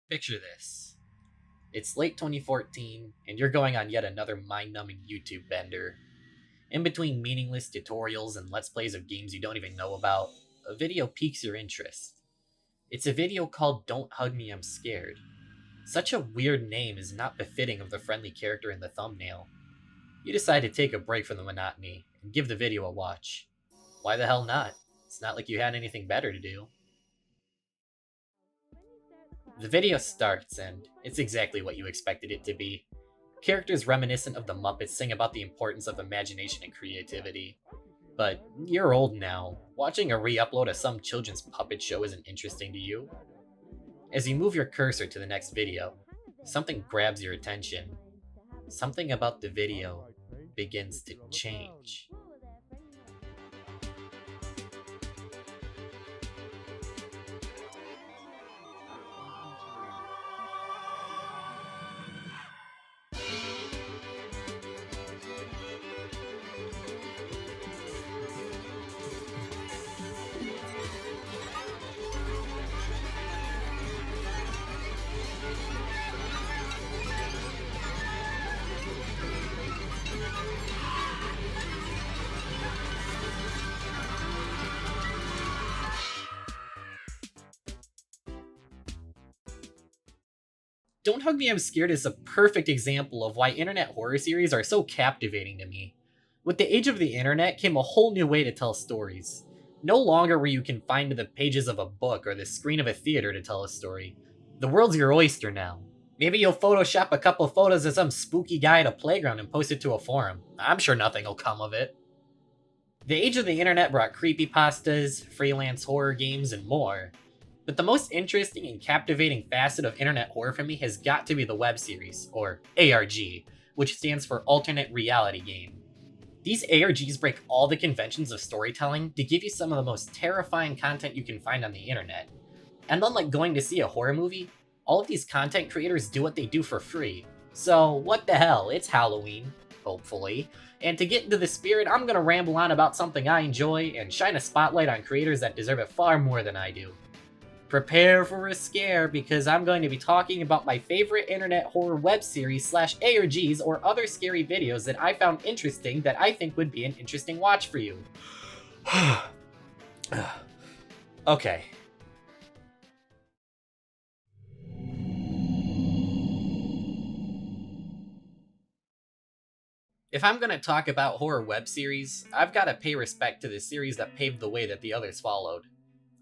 Picture this. It's late 2014, and you're going on yet another mind-numbing YouTube bender. In between meaningless tutorials and let's plays of games you don't even know about, a video piques your interest. It's a video called Don't Hug Me, I'm Scared. Such a weird name is not befitting of the friendly character in the thumbnail. You decide to take a break from the monotony and give the video a watch. Why the hell not? It's not like you had anything better to do. The video starts, and it's exactly what you expected it to be. Characters reminiscent of the Muppets sing about the importance of imagination and creativity. But you're old now. Watching a re-upload of some children's puppet show isn't interesting to you. As you move your cursor to the next video, something grabs your attention. Something about the video begins to change. Don't Hug Me, I'm Scared is a perfect example of why internet horror series are so captivating to me. With the age of the internet came a whole new way to tell stories. No longer were you confined to the pages of a book or the screen of a theater to tell a story. The world's your oyster now. Maybe you'll Photoshop a couple photos of some spooky guy at a playground and post it to a forum. I'm sure nothing will come of it. The age of the internet brought creepypastas, freelance horror games, and more. But the most interesting and captivating facet of internet horror for me has got to be the web series, or ARG, which stands for Alternate Reality Game. These ARGs break all the conventions of storytelling to give you some of the most terrifying content you can find on the internet. And unlike going to see a horror movie, all of these content creators do what they do for free. So what the hell, it's Halloween, hopefully. And to get into the spirit, I'm gonna ramble on about something I enjoy and shine a spotlight on creators that deserve it far more than I do. Prepare for a scare because I'm going to be talking about my favorite internet horror web series slash ARGs or other scary videos that I found interesting that I think would be an interesting watch for you. Okay. If I'm going to talk about horror web series, I've got to pay respect to the series that paved the way that the others followed.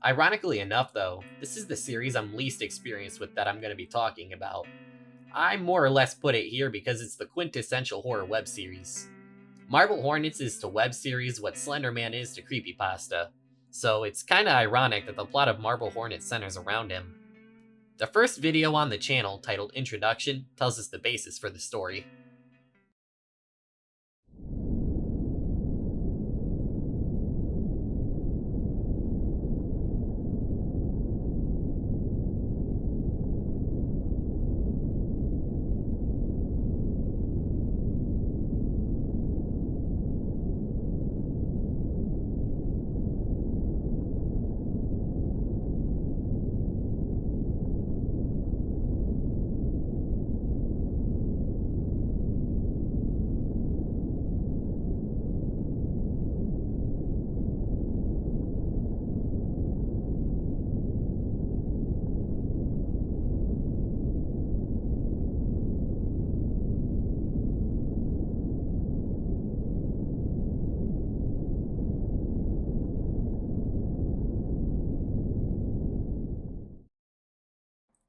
Ironically enough, though, this is the series I'm least experienced with that I'm going to be talking about. I more or less put it here because it's the quintessential horror web series. Marble Hornets is to web series what Slender Man is to creepypasta, so it's kinda ironic that the plot of Marble Hornets centers around him. The first video on the channel, titled Introduction, tells us the basis for the story.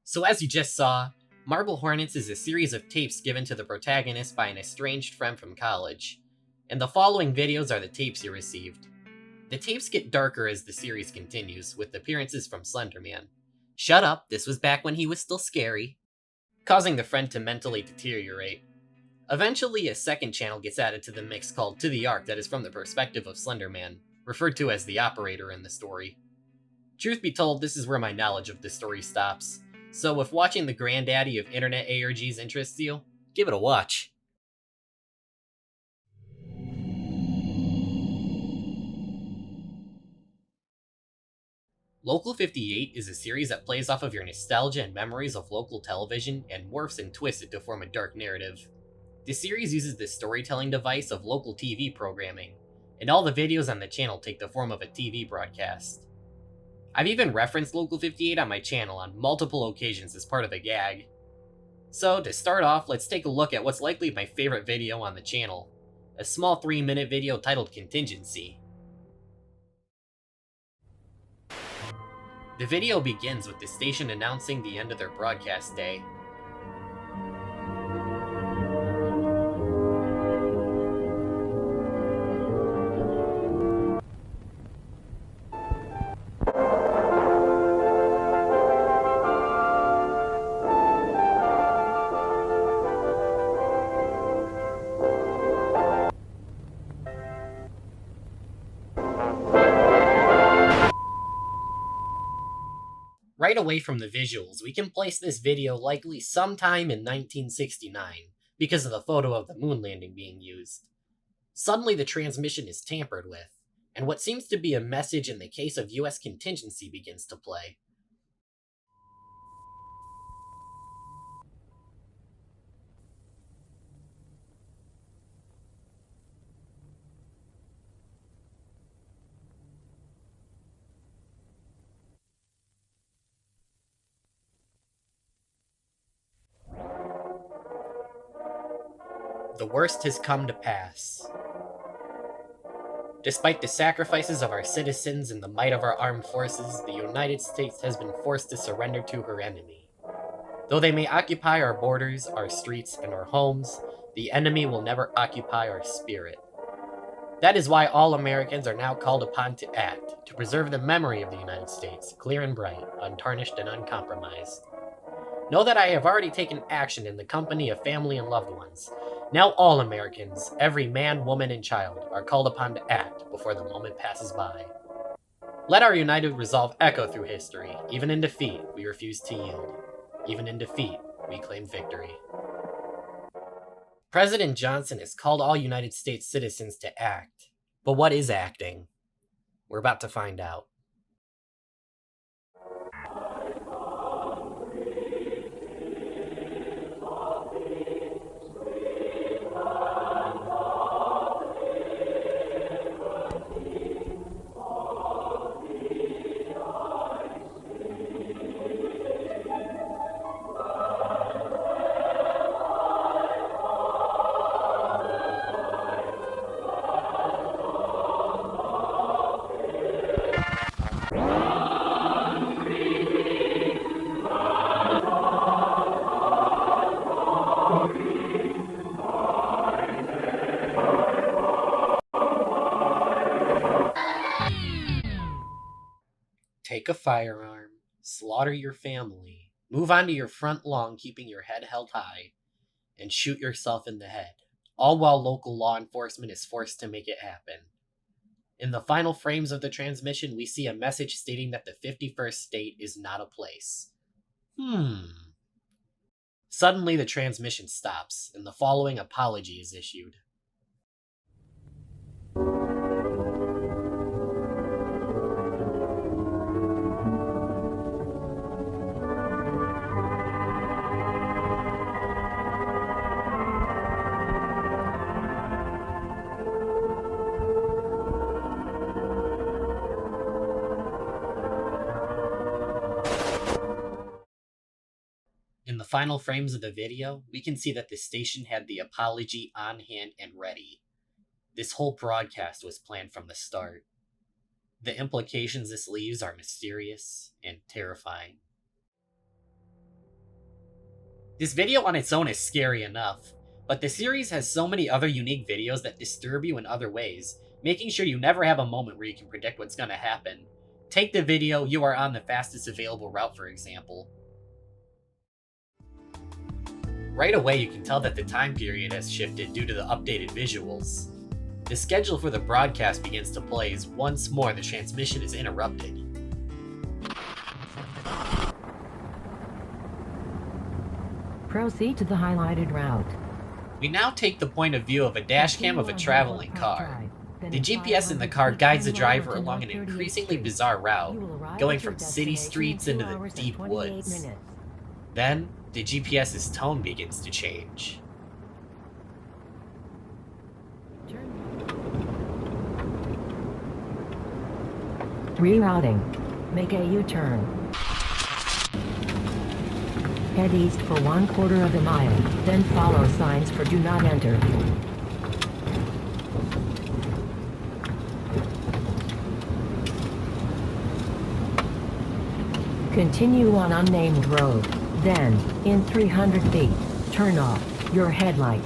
So as you just saw, Marble Hornets is a series of tapes given to the protagonist by an estranged friend from college, and the following videos are the tapes he received. The tapes get darker as the series continues, with appearances from Slenderman. Shut up, this was back when he was still scary. Causing the friend to mentally deteriorate. Eventually, a second channel gets added to the mix called To the Arc that is from the perspective of Slenderman, referred to as the operator in the story. Truth be told, this is where my knowledge of this story stops, so if watching the granddaddy of internet ARGs interests you, give it a watch. Local 58 is a series that plays off of your nostalgia and memories of local television and morphs and twists it to form a dark narrative. The series uses the storytelling device of local TV programming, and all the videos on the channel take the form of a TV broadcast. I've even referenced Local 58 on my channel on multiple occasions as part of a gag. So, to start off, let's take a look at what's likely my favorite video on the channel, a small 3-minute video titled Contingency. The video begins with the station announcing the end of their broadcast day. Right away from the visuals, we can place this video likely sometime in 1969, because of the photo of the moon landing being used. Suddenly the transmission is tampered with, and what seems to be a message in the case of US contingency begins to play. The worst has come to pass. Despite the sacrifices of our citizens and the might of our armed forces, the United States has been forced to surrender to her enemy. Though they may occupy our borders, our streets, and our homes, the enemy will never occupy our spirit. That is why all Americans are now called upon to act, to preserve the memory of the United States, clear and bright, untarnished and uncompromised. Know that I have already taken action in the company of family and loved ones. Now all Americans, every man, woman, and child, are called upon to act before the moment passes by. Let our united resolve echo through history. Even in defeat, we refuse to yield. Even in defeat, we claim victory. President Johnson has called all United States citizens to act. But what is acting? We're about to find out. Take a firearm, slaughter your family, move onto your front lawn keeping your head held high, and shoot yourself in the head, all while local law enforcement is forced to make it happen. In the final frames of the transmission, we see a message stating that the 51st state is not a place. Suddenly the transmission stops, and the following apology is issued. In the final frames of the video, we can see that the station had the apology on hand and ready. This whole broadcast was planned from the start. The implications this leaves are mysterious and terrifying. This video on its own is scary enough, but the series has so many other unique videos that disturb you in other ways, making sure you never have a moment where you can predict what's going to happen. Take the video you are on the fastest available route, for example. Right away, you can tell that the time period has shifted due to the updated visuals. The schedule for the broadcast begins to play as once more the transmission is interrupted. Proceed to the highlighted route. We now take the point of view of a dashcam of a traveling car. The GPS in the car guides the driver along an increasingly bizarre route, going from city streets into the deep woods. Then, the GPS's tone begins to change. Rerouting. Make a U-turn. Head east for 1/4 of a mile, then follow signs for do not enter. Continue on unnamed road. Then, in 300 feet, turn off your headlights.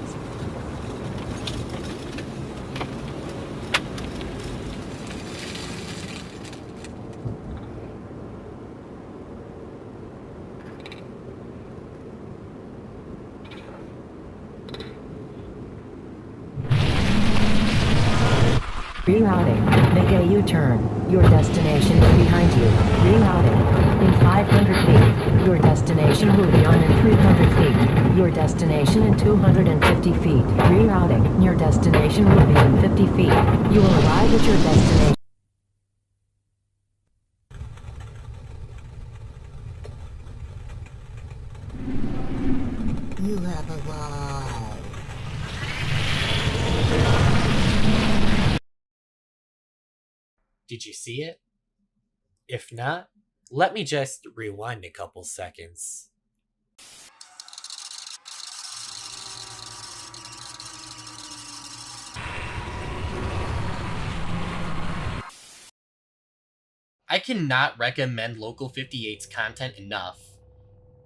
Rerouting. Make a U-turn. Your destination is behind you. Rerouting. In 500 feet. Your destination will be on in 300 feet. Your destination in 250 feet. Rerouting. Your destination will be in 50 feet. You will arrive at your destination. You have arrived. Did you see it? If not, let me just rewind a couple seconds. I cannot recommend Local 58's content enough.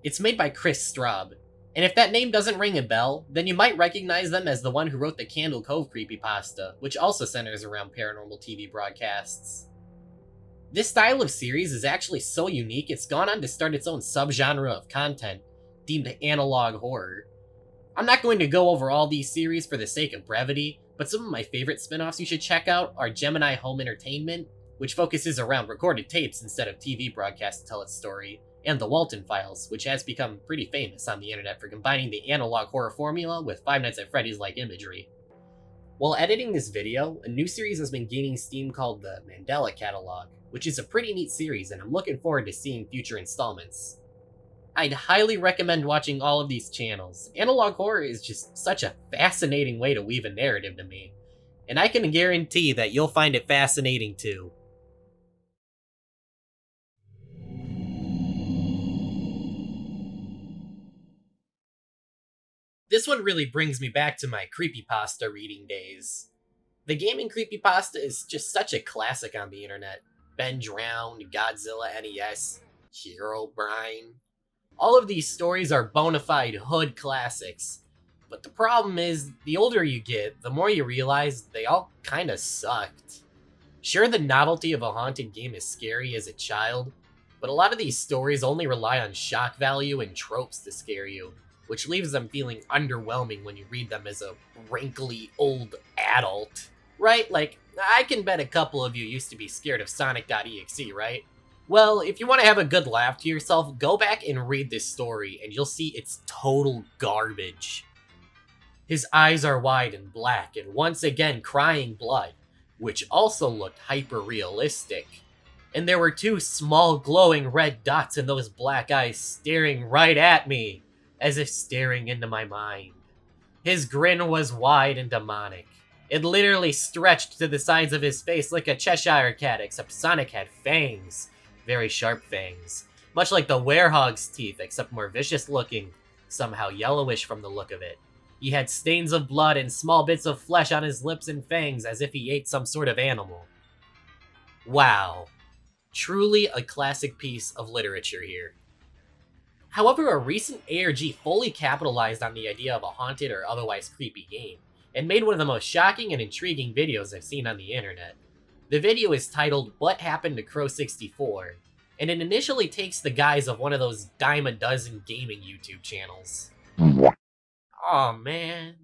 It's made by Chris Straub, and if that name doesn't ring a bell, then you might recognize them as the one who wrote the Candle Cove creepypasta, which also centers around paranormal TV broadcasts. This style of series is actually so unique it's gone on to start its own subgenre of content, deemed analog horror. I'm not going to go over all these series for the sake of brevity, but some of my favorite spin-offs you should check out are Gemini Home Entertainment, which focuses around recorded tapes instead of TV broadcasts to tell its story, and The Walton Files, which has become pretty famous on the internet for combining the analog horror formula with Five Nights at Freddy's-like imagery. While editing this video, a new series has been gaining steam called the Mandela Catalog, which is a pretty neat series and I'm looking forward to seeing future installments. I'd highly recommend watching all of these channels. Analog horror is just such a fascinating way to weave a narrative to me, and I can guarantee that you'll find it fascinating too. This one really brings me back to my creepypasta reading days. The gaming creepypasta is just such a classic on the internet. Ben Drowned, Godzilla NES, Herobrine. All of these stories are bona fide hood classics. But the problem is, the older you get, the more you realize they all kinda sucked. Sure, the novelty of a haunted game is scary as a child, but a lot of these stories only rely on shock value and tropes to scare you, which leaves them feeling underwhelming when you read them as a wrinkly old adult. Right? Like, I can bet a couple of you used to be scared of sonic.exe, right? Well, if you want to have a good laugh to yourself, go back and read this story and you'll see it's total garbage. His eyes are wide and black and once again crying blood, which also looked hyper-realistic. And there were two small glowing red dots in those black eyes staring right at me, as if staring into my mind. His grin was wide and demonic. It literally stretched to the sides of his face like a Cheshire cat, except Sonic had fangs. Very sharp fangs. Much like the werehog's teeth, except more vicious looking, somehow yellowish from the look of it. He had stains of blood and small bits of flesh on his lips and fangs as if he ate some sort of animal. Wow. Truly a classic piece of literature here. However, a recent ARG fully capitalized on the idea of a haunted or otherwise creepy game, and made one of the most shocking and intriguing videos I've seen on the internet. The video is titled What Happened to Crow 64, and it initially takes the guise of one of those dime a dozen gaming YouTube channels. Aw, man.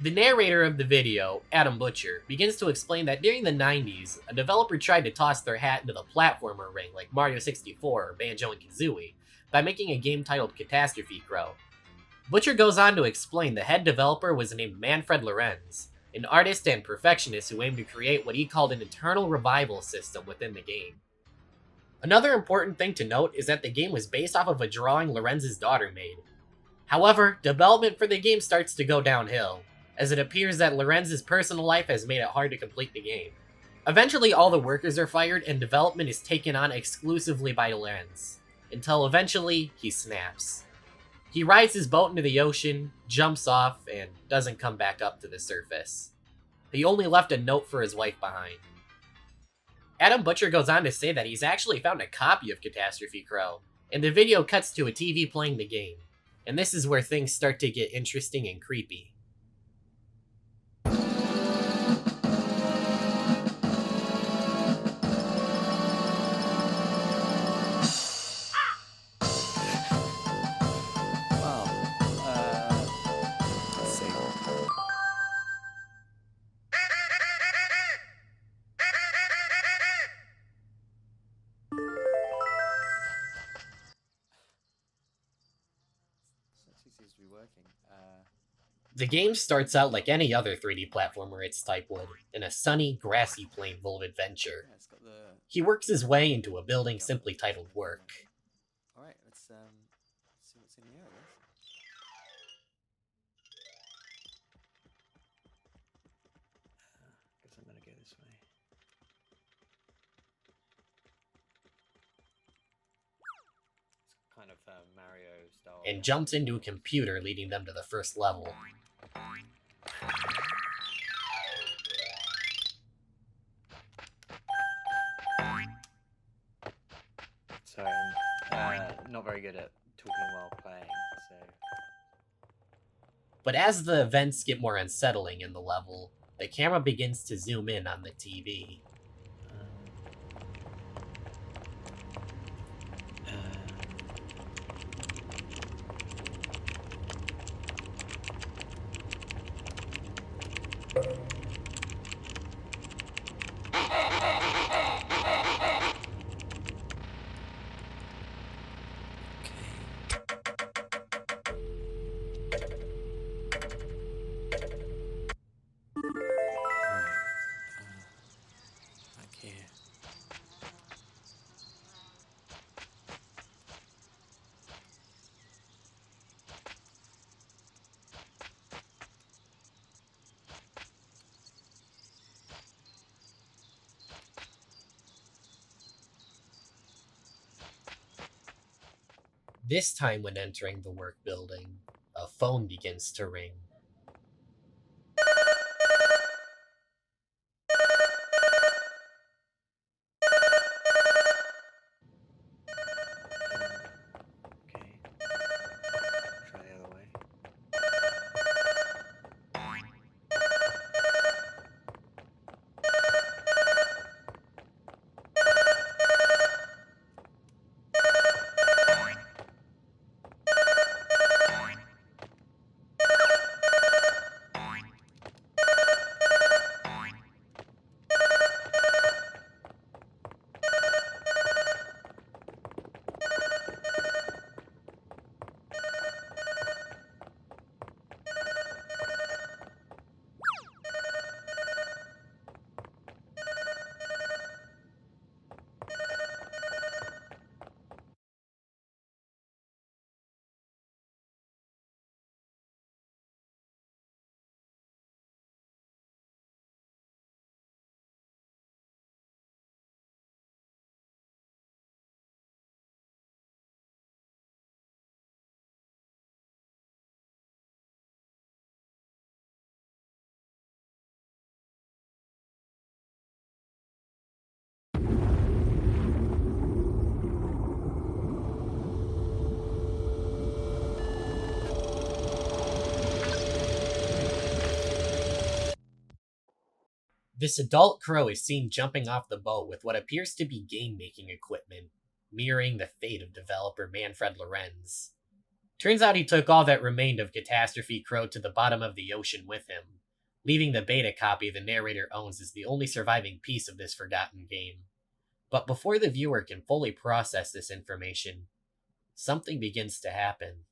The narrator of the video, Adam Butcher, begins to explain that during the 90s, a developer tried to toss their hat into the platformer ring like Mario 64 or Banjo and Kazooie by making a game titled Catastrophe Crow. Butcher goes on to explain the head developer was named Manfred Lorenz, an artist and perfectionist who aimed to create what he called an eternal revival system within the game. Another important thing to note is that the game was based off of a drawing Lorenz's daughter made. However, development for the game starts to go downhill, as it appears that Lorenz's personal life has made it hard to complete the game. Eventually, all the workers are fired and development is taken on exclusively by Lorenz, until eventually he snaps. He rides his boat into the ocean, jumps off, and doesn't come back up to the surface. He only left a note for his wife behind. Adam Butcher goes on to say that he's actually found a copy of Catastrophe Crow, and the video cuts to a TV playing the game. And this is where things start to get interesting and creepy. Let's see. Seems to be working. The game starts out like any other 3D platformer its type would, in a sunny, grassy plain full of adventure. Yeah, it's got the. He works his way into a building simply titled Work. All right, let's see what's in here. I guess I'm gonna go this way. It's kind of Mario style. And jumps into a computer, leading them to the first level. Sorry, I'm not very good at talking while playing, so. But as the events get more unsettling in the level, the camera begins to zoom in on the TV. Back here. This time when entering the work building, a phone begins to ring. Okay. Try the other way. This adult crow is seen jumping off the boat with what appears to be game-making equipment, mirroring the fate of developer Manfred Lorenz. Turns out he took all that remained of Catastrophe Crow to the bottom of the ocean with him, leaving the beta copy the narrator owns as the only surviving piece of this forgotten game. But before the viewer can fully process this information, something begins to happen.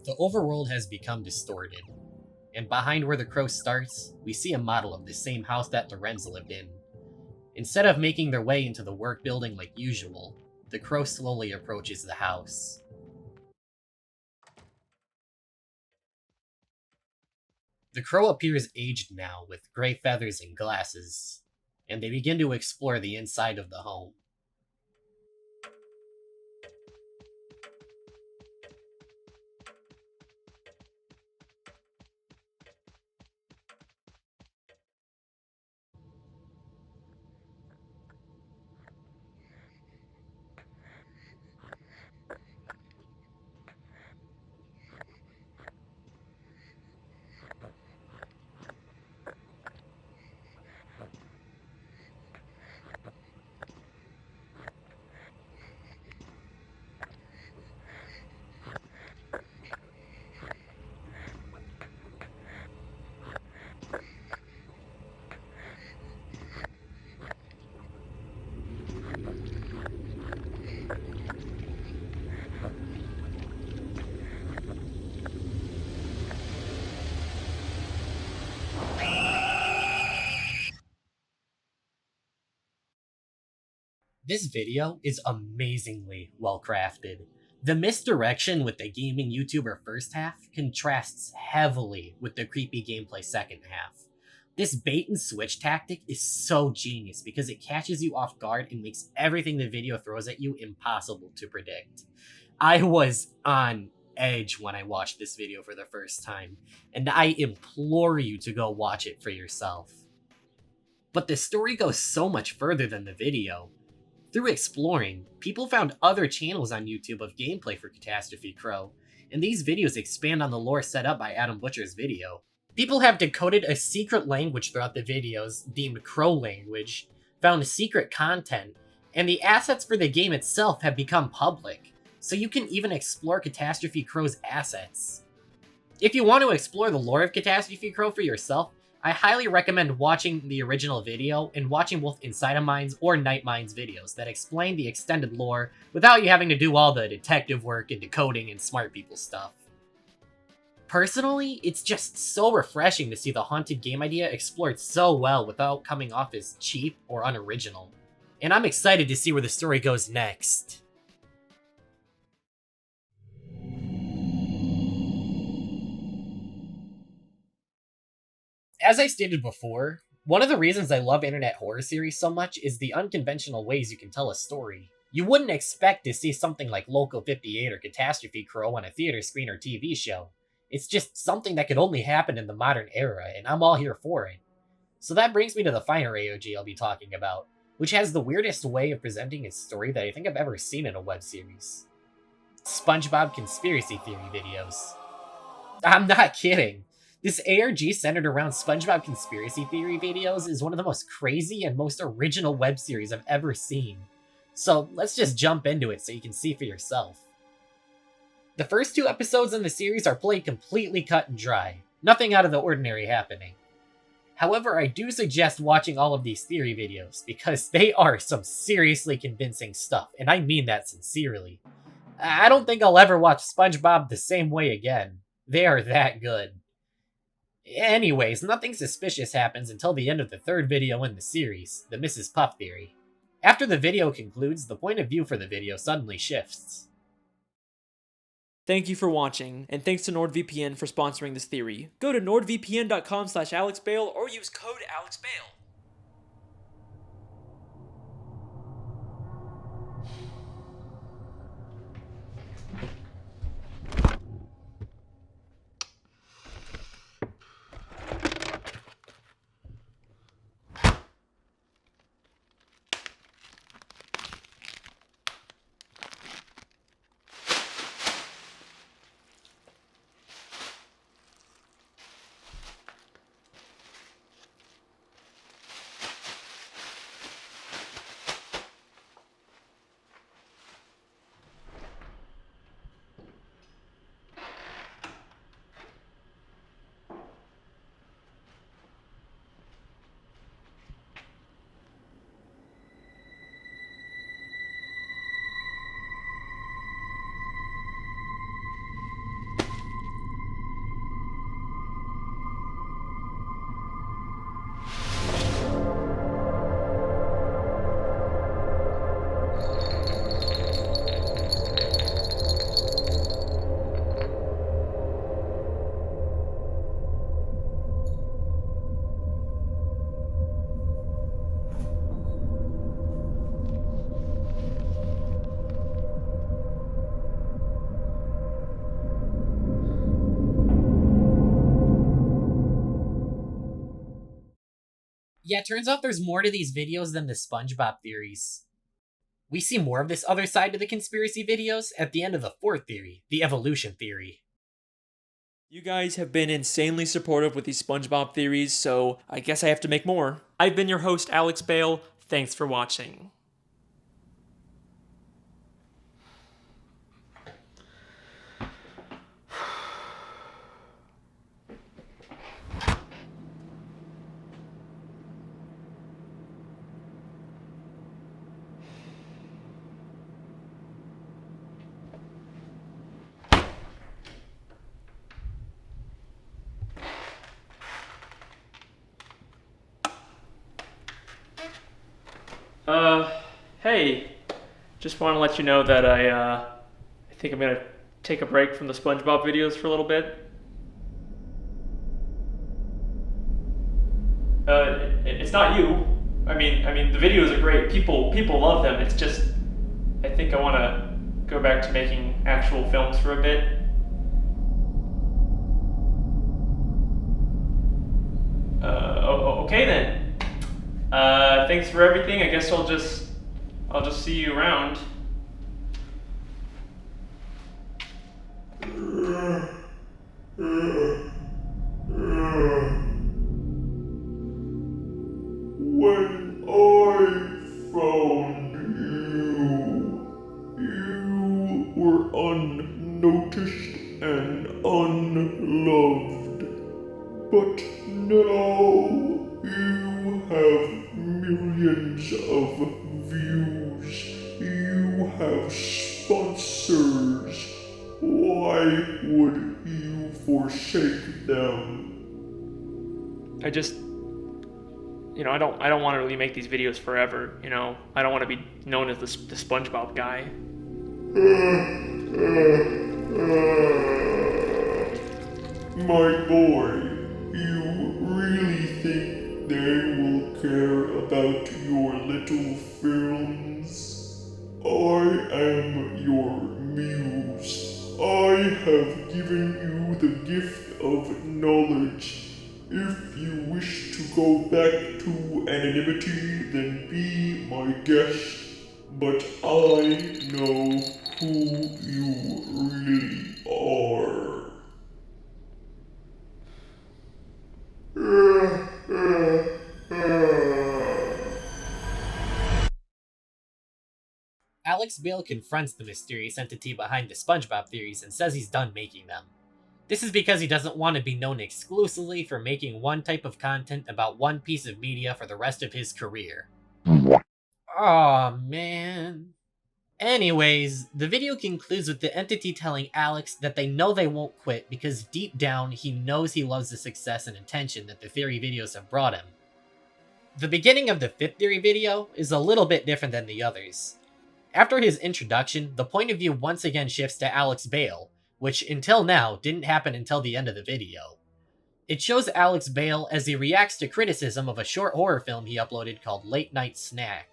The overworld has become distorted, and behind where the crow starts, we see a model of the same house that the Wrens lived in. Instead of making their way into the work building like usual, the crow slowly approaches the house. The crow appears aged now with gray feathers and glasses, and they begin to explore the inside of the home. This video is amazingly well crafted. The misdirection with the gaming YouTuber first half contrasts heavily with the creepy gameplay second half. This bait and switch tactic is so genius because it catches you off guard and makes everything the video throws at you impossible to predict. I was on edge when I watched this video for the first time, and I implore you to go watch it for yourself. But the story goes so much further than the video. Through exploring, people found other channels on YouTube of gameplay for Catastrophe Crow, and these videos expand on the lore set up by Adam Butcher's video. People have decoded a secret language throughout the videos, deemed Crow language, found secret content, and the assets for the game itself have become public, so you can even explore Catastrophe Crow's assets. If you want to explore the lore of Catastrophe Crow for yourself, I highly recommend watching the original video and watching both Inside of Minds or Night Minds videos that explain the extended lore without you having to do all the detective work and decoding and smart people stuff. Personally, it's just so refreshing to see the haunted game idea explored so well without coming off as cheap or unoriginal. And I'm excited to see where the story goes next. As I stated before, one of the reasons I love internet horror series so much is the unconventional ways you can tell a story. You wouldn't expect to see something like Local 58 or Catastrophe Crow on a theater screen or TV show. It's just something that could only happen in the modern era, and I'm all here for it. So that brings me to the final AOG I'll be talking about, which has the weirdest way of presenting its story that I think I've ever seen in a web series. Spongebob conspiracy theory videos. I'm not kidding. This ARG centered around SpongeBob conspiracy theory videos is one of the most crazy and most original web series I've ever seen. So let's just jump into it so you can see for yourself. The first 2 episodes in the series are played completely cut and dry, nothing out of the ordinary happening. However, I do suggest watching all of these theory videos because they are some seriously convincing stuff, and I mean that sincerely. I don't think I'll ever watch SpongeBob the same way again. They are that good. Anyways, nothing suspicious happens until the end of the 3rd video in the series, the Mrs. Puff theory. After the video concludes, the point of view for the video suddenly shifts. Thank you for watching, and thanks to NordVPN for sponsoring this theory. Go to nordvpn.com/AlexBale or use code AlexBale. Yeah, it turns out there's more to these videos than the Spongebob theories. We see more of this other side to the conspiracy videos at the end of the fourth theory, the evolution theory. You guys have been insanely supportive with these SpongeBob theories, so I guess I have to make more. I've been your host, Alex Bale. Thanks for watching. Hey, just want to let you know that I think I'm gonna take a break from the SpongeBob videos for a little bit. It's not you. I mean, the videos are great. People love them. It's just, I think I want to go back to making actual films for a bit. Okay then. Thanks for everything. I guess I'll just see you around. When I found you were unnoticed and unloved. But now you have millions of views. You have sponsors. Why would you forsake them? I just, I don't want to really make these videos forever. I don't want to be known as the Spongebob guy. My boy, you really think they will care about your little films? I am your muse. I have given you the gift of knowledge. If you wish to go back to anonymity, then be my guest. But I know who you really are. Alex Bale confronts the mysterious entity behind the SpongeBob theories and says he's done making them. This is because he doesn't want to be known exclusively for making one type of content about one piece of media for the rest of his career. Aw, man. Anyways, the video concludes with the entity telling Alex that they know they won't quit because deep down he knows he loves the success and attention that the theory videos have brought him. The beginning of the fifth theory video is a little bit different than the others. After his introduction, the point of view once again shifts to Alex Bale, which until now didn't happen until the end of the video. It shows Alex Bale as he reacts to criticism of a short horror film he uploaded called Late Night Snack.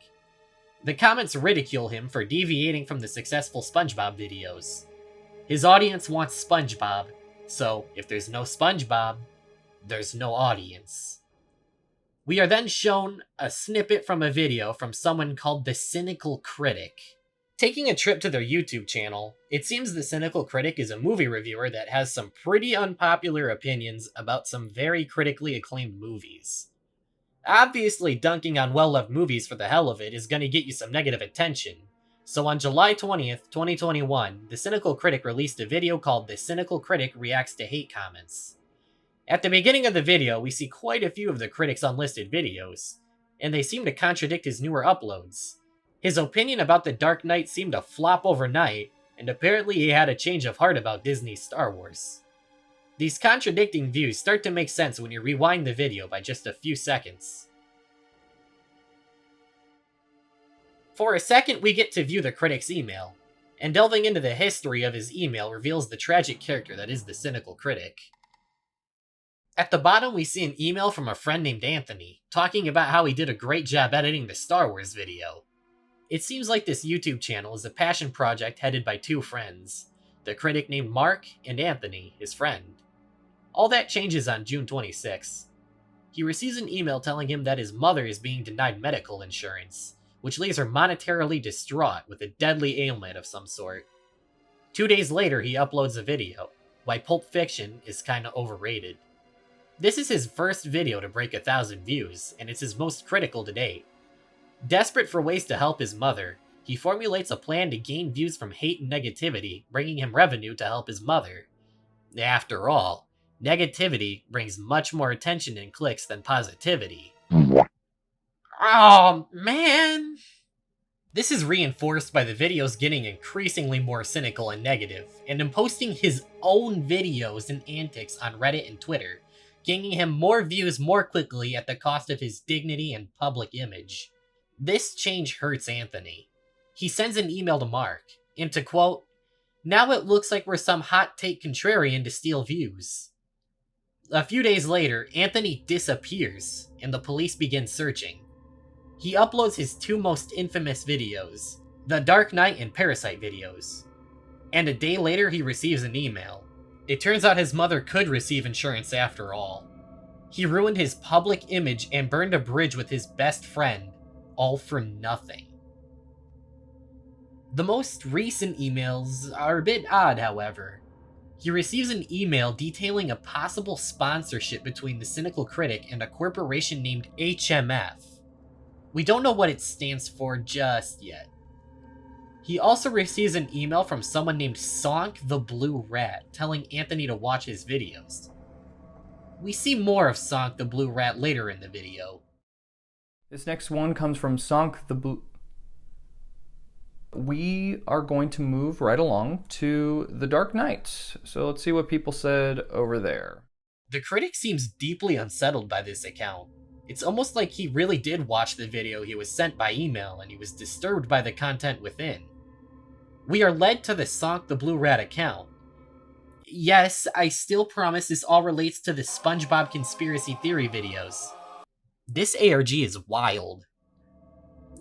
The comments ridicule him for deviating from the successful SpongeBob videos. His audience wants SpongeBob, so if there's no SpongeBob, there's no audience. We are then shown a snippet from a video from someone called the Cynical Critic. Taking a trip to their YouTube channel, it seems the Cynical Critic is a movie reviewer that has some pretty unpopular opinions about some very critically acclaimed movies. Obviously, dunking on well-loved movies for the hell of it is going to get you some negative attention. So on July 20th, 2021, the Cynical Critic released a video called The Cynical Critic Reacts to Hate Comments. At the beginning of the video, we see quite a few of the critic's unlisted videos, and they seem to contradict his newer uploads. His opinion about The Dark Knight seemed to flop overnight, and apparently he had a change of heart about Disney's Star Wars. These contradicting views start to make sense when you rewind the video by just a few seconds. For a second, we get to view the critic's email, and delving into the history of his email reveals the tragic character that is the Cynical Critic. At the bottom, we see an email from a friend named Anthony, talking about how he did a great job editing the Star Wars video. It seems like this YouTube channel is a passion project headed by two friends, the critic named Mark and Anthony, his friend. All that changes on June 26th. He receives an email telling him that his mother is being denied medical insurance, which leaves her monetarily distraught with a deadly ailment of some sort. 2 days later, he uploads a video, why Pulp Fiction is kinda overrated. This is his first video to break 1,000 views, and it's his most critical to date. Desperate for ways to help his mother, he formulates a plan to gain views from hate and negativity, bringing him revenue to help his mother. After all, negativity brings much more attention and clicks than positivity. Oh, man! This is reinforced by the videos getting increasingly more cynical and negative, and him posting his own videos and antics on Reddit and Twitter, gaining him more views more quickly at the cost of his dignity and public image. This change hurts Anthony. He sends an email to Mark, and to quote, "Now it looks like we're some hot take contrarian to steal views." A few days later, Anthony disappears, and the police begin searching. He uploads his 2 most infamous videos, the Dark Knight and Parasite videos. And a day later, he receives an email. It turns out his mother could receive insurance after all. He ruined his public image and burned a bridge with his best friend, all for nothing. The most recent emails are a bit odd, however. He receives an email detailing a possible sponsorship between the cynical critic and a corporation named HMF. We don't know what it stands for just yet. He also receives an email from someone named Sonk the Blue Rat telling Anthony to watch his videos. We see more of Sonk the Blue Rat later in the video. This next one comes from Sonk the Blue. We are going to move right along to The Dark Knight. So let's see what people said over there. The critic seems deeply unsettled by this account. It's almost like he really did watch the video he was sent by email and he was disturbed by the content within. We are led to the Sonk the Blue Rat account. Yes, I still promise this all relates to the Spongebob conspiracy theory videos. This ARG is wild.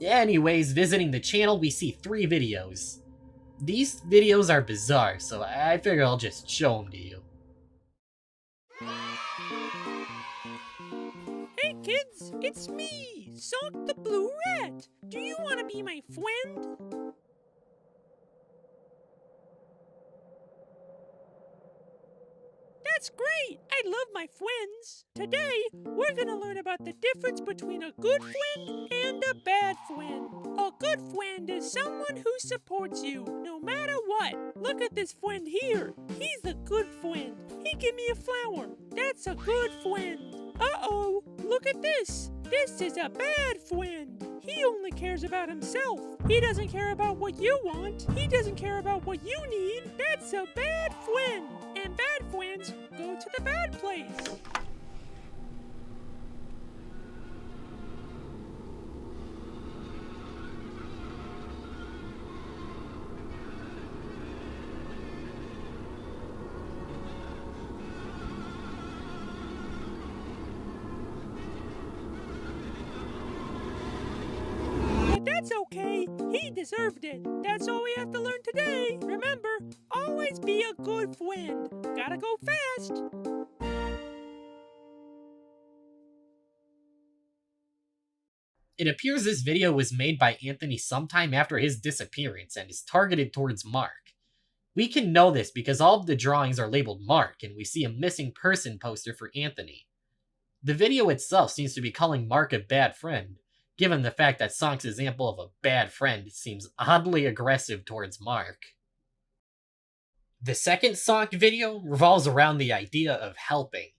Anyways, visiting the channel, we see 3 videos. These videos are bizarre, so I figure I'll just show them to you. Hey kids, it's me, Sonk the Blue Rat. Do you want to be my friend? That's great! I love my friends. Today, we're gonna learn about the difference between a good friend and a bad friend. A good friend is someone who supports you, no matter what. Look at this friend here. He's a good friend. He gave me a flower. That's a good friend. Uh-oh, look at this. This is a bad friend. He only cares about himself. He doesn't care about what you want. He doesn't care about what you need. That's a bad friend. And bad friends go to the bad place. That's okay. He deserved it. That's all we have to learn today. Remember, always be a good friend. Gotta go fast. It appears this video was made by Anthony sometime after his disappearance and is targeted towards Mark. We can know this because all of the drawings are labeled Mark and we see a missing person poster for Anthony. The video itself seems to be calling Mark a bad friend, given the fact that Sonk's example of a bad friend seems oddly aggressive towards Mark. The second Sonk video revolves around the idea of helping.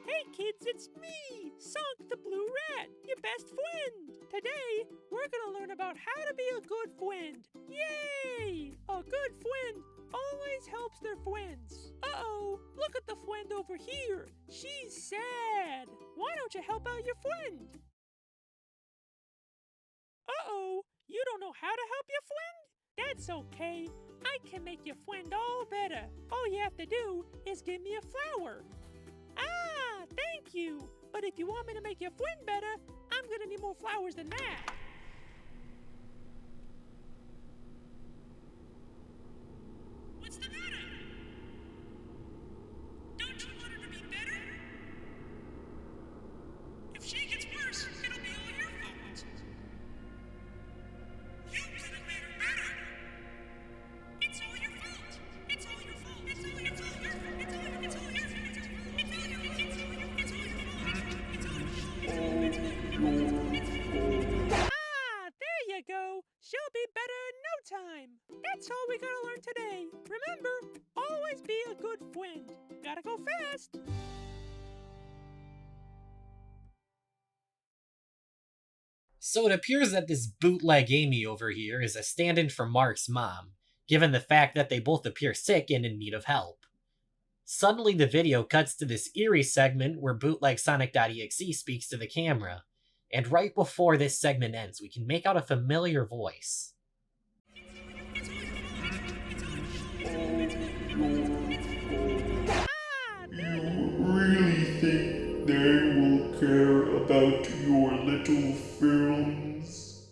Hey kids, it's me, Sonk the Blue Rat, your best friend. Today, we're gonna learn about how to be a good friend. Yay! A good friend always helps their friends. Uh-oh, look at the friend over here. She's sad. Why don't you help out your friend? Uh-oh, you don't know how to help your friend? That's okay. I can make your friend all better. All you have to do is give me a flower. Ah, thank you. But if you want me to make your friend better, I'm gonna need more flowers than that. What's the matter? Don't you want That's all we gotta learn today. Remember, always be a good friend. Gotta go fast. So it appears that this bootleg Amy over here is a stand-in for Mark's mom, given the fact that they both appear sick and in need of help. Suddenly the video cuts to this eerie segment where bootleg sonic.exe speaks to the camera, and right before this segment ends, we can make out a familiar voice. You really think they will care about your little films?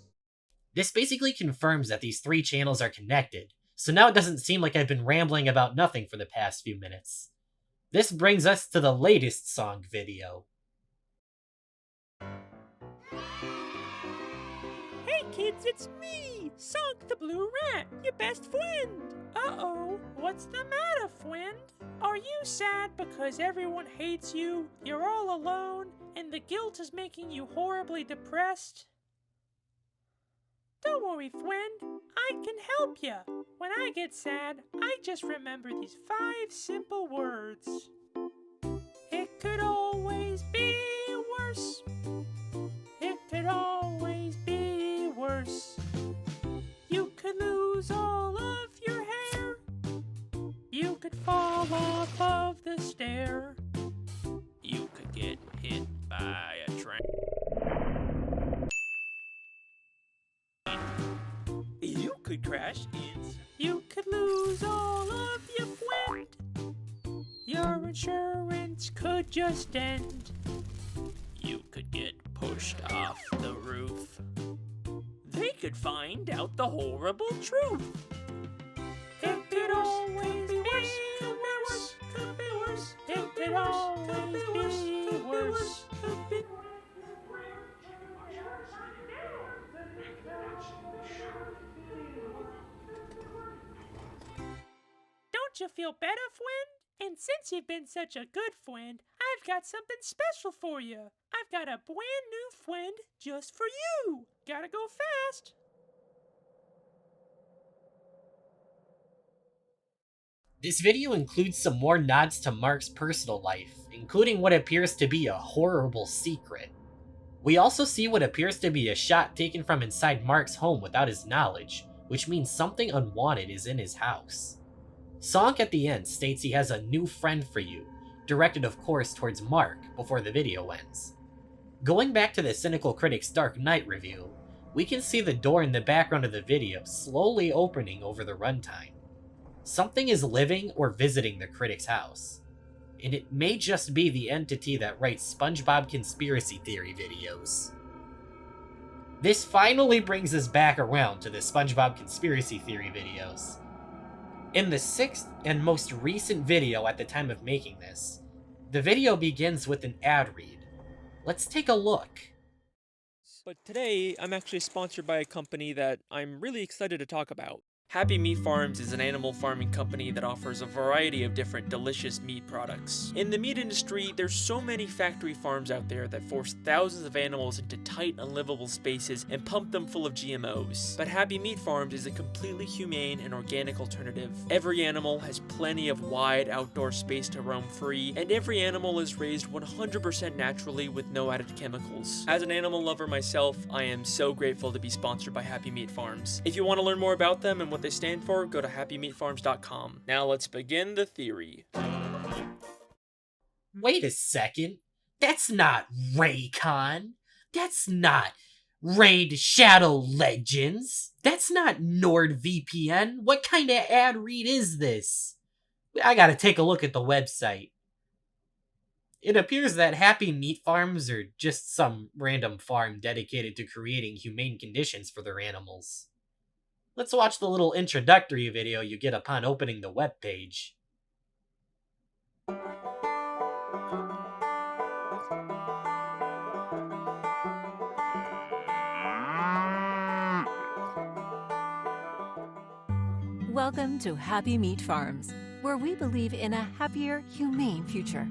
This basically confirms that these three channels are connected, so now it doesn't seem like I've been rambling about nothing for the past few minutes. This brings us to the latest song video. Hey kids, it's me, Sonk the Blue Rat, your best friend. Uh-oh, what's the matter, friend? Are you sad because everyone hates you, you're all alone, and the guilt is making you horribly depressed? Don't worry, friend, I can help you. When I get sad, I just remember these 5 simple words. It could always be worse. It could always be worse. You could lose all of your hair. You could fall off of the stair. You could get hit by a train. You could crash in. You could lose all of your friend. Your insurance could just end. You could get pushed off the roof. They could find out the horrible truth. It could always be worse. Could be worse. It could always be worse. Don't you feel better, friend? And since you've been such a good friend, I've got something special for you. I've got a brand new friend just for you. Gotta go fast. This video includes some more nods to Mark's personal life, including what appears to be a horrible secret. We also see what appears to be a shot taken from inside Mark's home without his knowledge, which means something unwanted is in his house. Sonk at the end states he has a new friend for you, directed of course towards Mark before the video ends. Going back to the Cynical Critic's Dark Knight review, we can see the door in the background of the video slowly opening over the runtime. Something is living or visiting the critic's house, and it may just be the entity that writes Spongebob conspiracy theory videos. This finally brings us back around to the Spongebob conspiracy theory videos. In the 6th and most recent video at the time of making this, the video begins with an ad read. Let's take a look. But today, I'm actually sponsored by a company that I'm really excited to talk about. Happy Meat Farms is an animal farming company that offers a variety of different delicious meat products. In the meat industry, there's so many factory farms out there that force thousands of animals into tight, unlivable spaces and pump them full of GMOs. But Happy Meat Farms is a completely humane and organic alternative. Every animal has plenty of wide outdoor space to roam free, and every animal is raised 100% naturally with no added chemicals. As an animal lover myself, I am so grateful to be sponsored by Happy Meat Farms. If you want to learn more about them and what they stand for, go to happymeatfarms.com. Now let's begin the theory. Wait a second. That's not Raycon. That's not Raid Shadow Legends. That's not NordVPN. What kind of ad read is this? I gotta take a look at the website. It appears that Happy Meat Farms are just some random farm dedicated to creating humane conditions for their animals. Let's watch the little introductory video you get upon opening the webpage. Welcome to Happy Meat Farms, where we believe in a happier, humane future.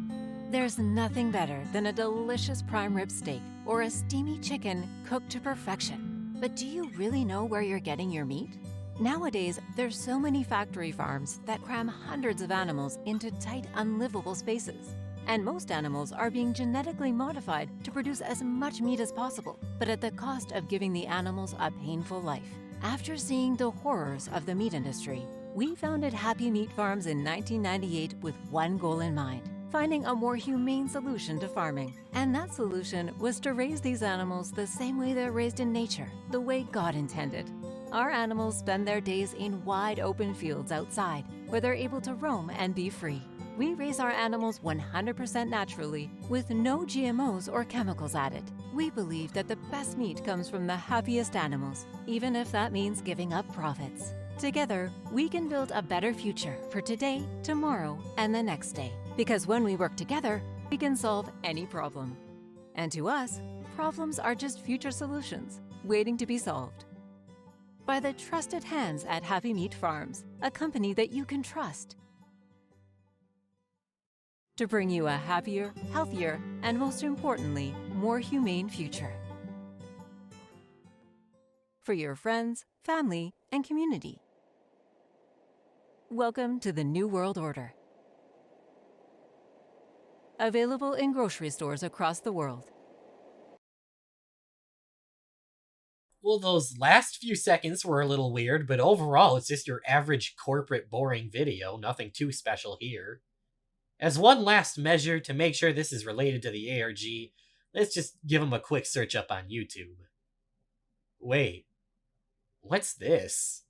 There's nothing better than a delicious prime rib steak or a steamy chicken cooked to perfection. But do you really know where you're getting your meat? Nowadays, there's so many factory farms that cram hundreds of animals into tight, unlivable spaces. And most animals are being genetically modified to produce as much meat as possible, but at the cost of giving the animals a painful life. After seeing the horrors of the meat industry, we founded Happy Meat Farms in 1998 with one goal in mind: finding a more humane solution to farming. And that solution was to raise these animals the same way they're raised in nature, the way God intended. Our animals spend their days in wide open fields outside, where they're able to roam and be free. We raise our animals 100% naturally, with no GMOs or chemicals added. We believe that the best meat comes from the happiest animals, even if that means giving up profits. Together, we can build a better future for today, tomorrow, and the next day. Because when we work together, we can solve any problem. And to us, problems are just future solutions, waiting to be solved. By the trusted hands at Happy Meat Farms, a company that you can trust. To bring you a happier, healthier, and most importantly, more humane future. For your friends, family, and community. Welcome to the New World Order. Available in grocery stores across the world. Well, those last few seconds were a little weird, but overall it's just your average corporate boring video, nothing too special here. As one last measure to make sure this is related to the ARG, let's just give them a quick search up on YouTube. Wait, what's this?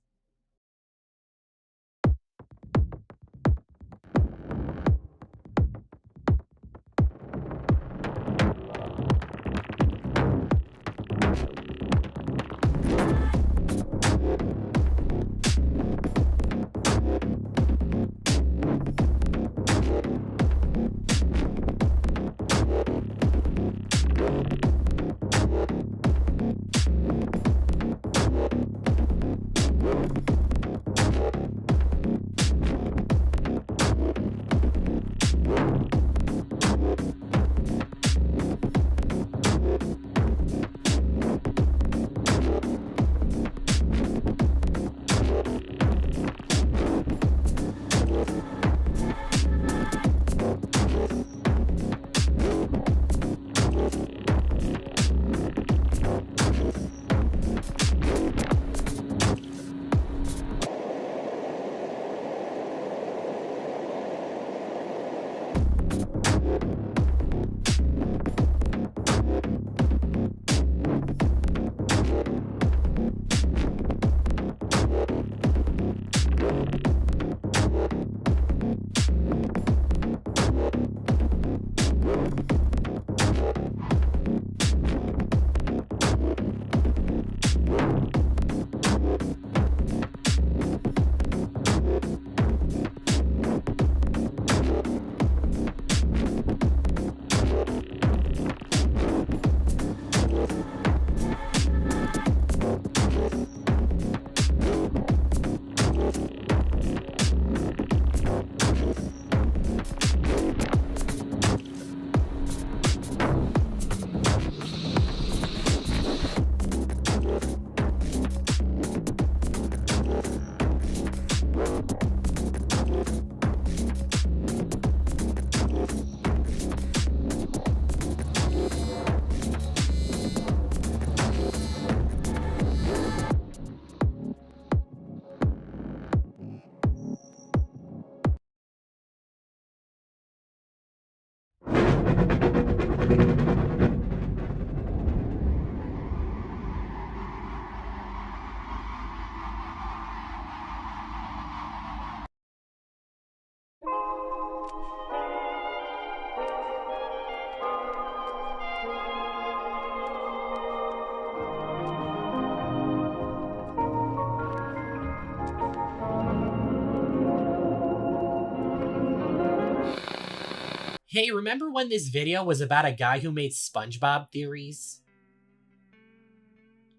Hey, remember when this video was about a guy who made Spongebob theories?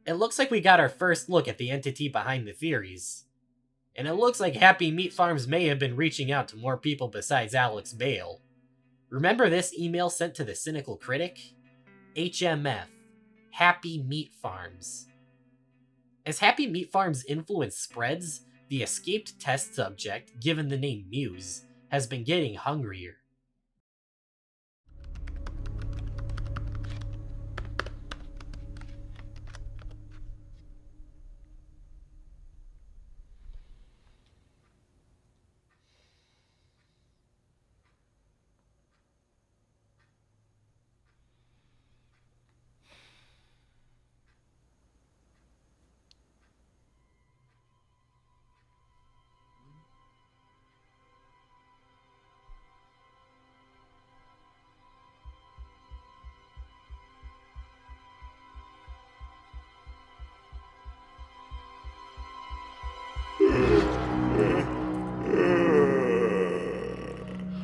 It looks like we got our first look at the entity behind the theories. And it looks like Happy Meat Farms may have been reaching out to more people besides Alex Bale. Remember this email sent to the cynical critic? HMF, Happy Meat Farms. As Happy Meat Farm's influence spreads, the escaped test subject, given the name Muse, has been getting hungrier.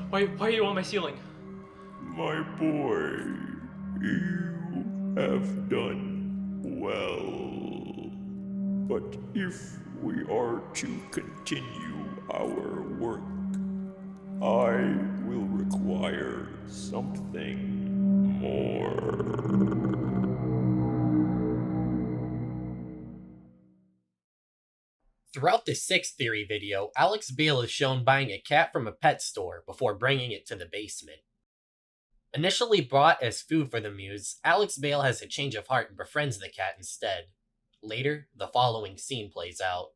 Why are you on my ceiling? My boy, you have done well. But if we are to continue our work, I will require something more. Throughout the 6th theory video, Alex Bale is shown buying a cat from a pet store before bringing it to the basement. Initially bought as food for the Muse, Alex Bale has a change of heart and befriends the cat instead. Later, the following scene plays out.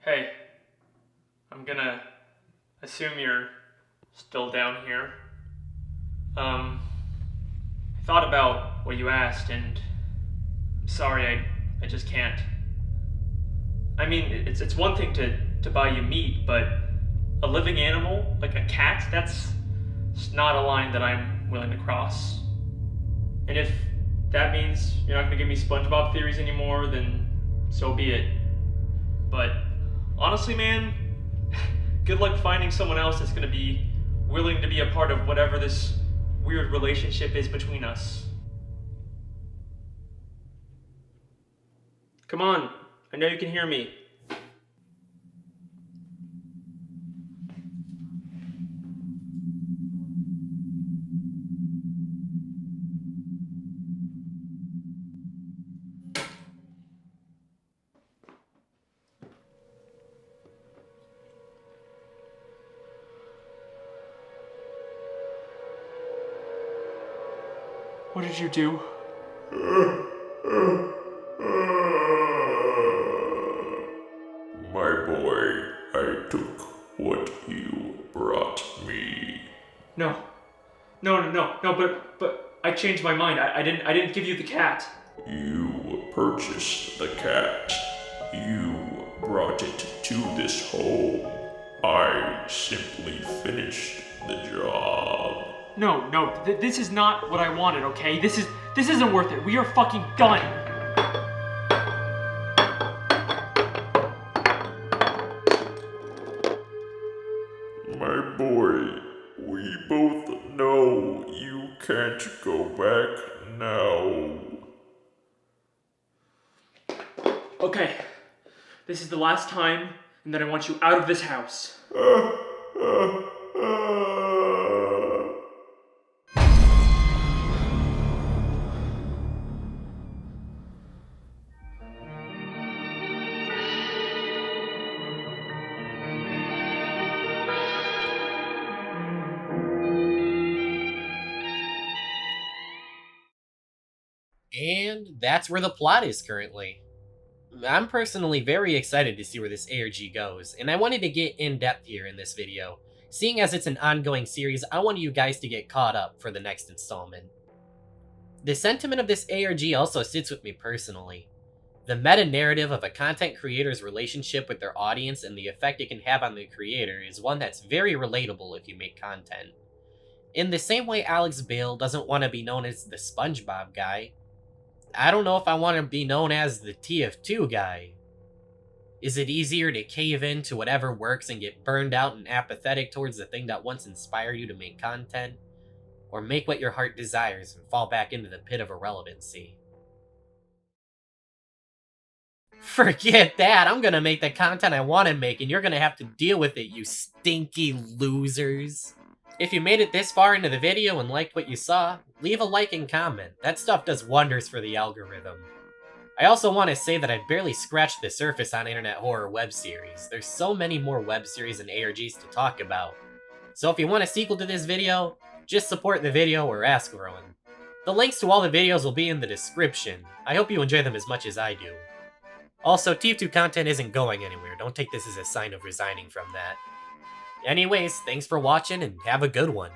Hey, I'm gonna assume you're still down here. I thought about what you asked, and I'm sorry, I just can't. I mean, it's one thing to buy you meat, but a living animal, like a cat, that's not a line that I'm willing to cross. And if that means you're not gonna give me SpongeBob theories anymore, then so be it. But honestly, man, good luck finding someone else that's gonna be willing to be a part of whatever this weird relationship is between us. Come on, I know you can hear me. What did you do? My boy, I took what you brought me. No, but I changed my mind. I didn't give you the cat. You purchased the cat. You brought it to this home. I simply finished the job. No, this is not what I wanted, okay? This isn't worth it. We are fucking done. My boy, we both know you can't go back now. Okay, this is the last time, and then I want you out of this house. And that's where the plot is currently. I'm personally very excited to see where this ARG goes, and I wanted to get in depth here in this video. Seeing as it's an ongoing series, I wanted you guys to get caught up for the next installment. The sentiment of this ARG also sits with me personally. The meta-narrative of a content creator's relationship with their audience and the effect it can have on the creator is one that's very relatable if you make content. In the same way Alex Bale doesn't want to be known as the Spongebob Guy, I don't know if I want to be known as the TF2 guy. Is it easier to cave in to whatever works and get burned out and apathetic towards the thing that once inspired you to make content? Or make what your heart desires and fall back into the pit of irrelevancy? Forget that, I'm gonna make the content I want to make and you're gonna have to deal with it, you stinky losers. If you made it this far into the video and liked what you saw, leave a like and comment. That stuff does wonders for the algorithm. I also want to say that I've barely scratched the surface on internet horror web series. There's so many more web series and ARGs to talk about. So if you want a sequel to this video, just support the video or ask for one. The links to all the videos will be in the description. I hope you enjoy them as much as I do. Also, TF2 content isn't going anywhere. Don't take this as a sign of resigning from that. Anyways, thanks for watching and have a good one.